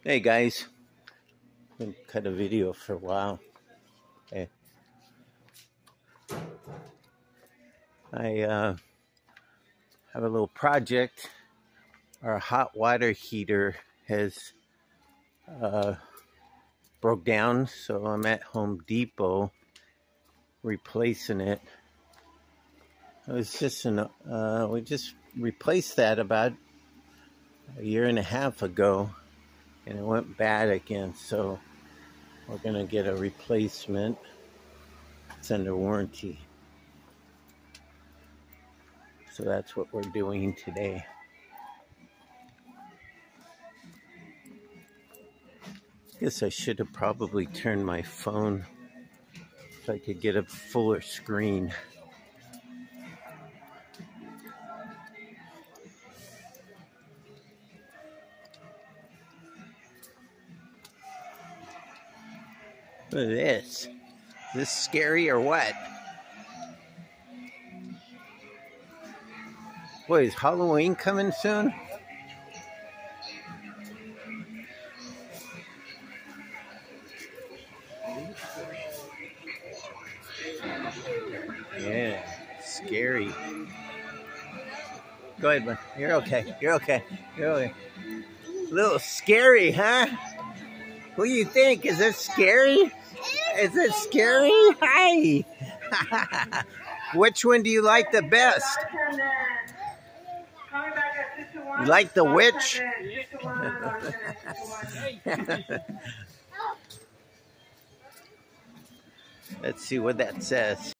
Hey guys, been cut a video for a while. Hey, I have a little project. Our hot water heater has uh, broke down, so I'm at Home Depot replacing it. It was just we just replaced that about a year and a half ago, and it went bad again. So we're gonna get a replacement. It's under warranty, so that's what we're doing today. Guess I should have probably turned my phone so I could get a fuller screen. Look at this. Is this scary or what? Boy, is Halloween coming soon? Yeah, scary. Go ahead, man. You're okay. You're okay. You're okay. A little scary, huh? What do you think? Is it scary? Is it scary? Hi. Which one do you like the best? You like the witch? Let's see what that says.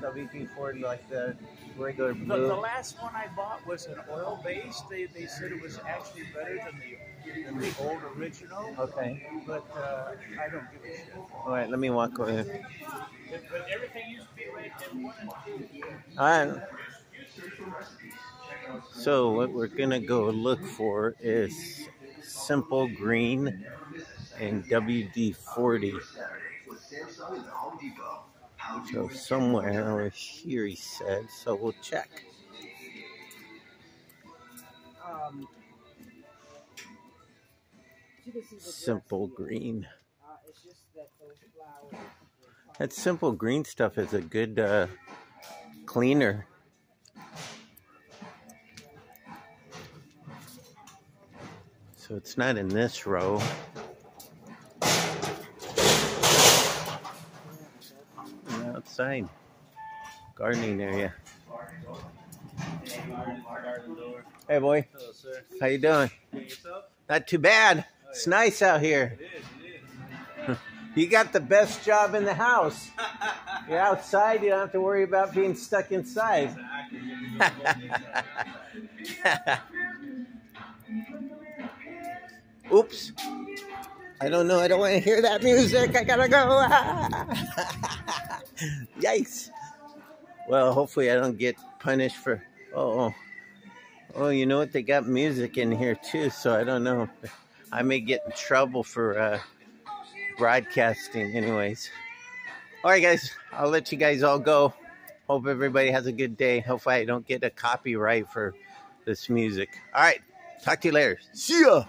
WD-40, like the regular The blue? last one I bought was an oil base. They said it was actually better than the old original. Okay. But I don't give a shit. All right, let me walk over. But everything used to be right there. 1 and 2. All right. So what we're gonna go look for is Simple Green and WD-40. So somewhere over here, he said. So we'll check. Simple Green. That Simple Green stuff is a good cleaner. So it's not in this row. Outside gardening area. Hey boy. Hello, sir. How you doing? Yourself? Not too bad. It's nice out here. It is. You got the best job in the house. You're outside, you don't have to worry about being stuck inside. Oops. I don't know. I don't want to hear that music. I gotta go. Yikes. Well, hopefully I don't get punished for... Oh, you know what? They got music in here too, so I don't know. I may get in trouble for broadcasting anyways. All right, guys. I'll let you guys all go. Hope everybody has a good day. Hopefully I don't get a copyright for this music. All right. Talk to you later. See ya.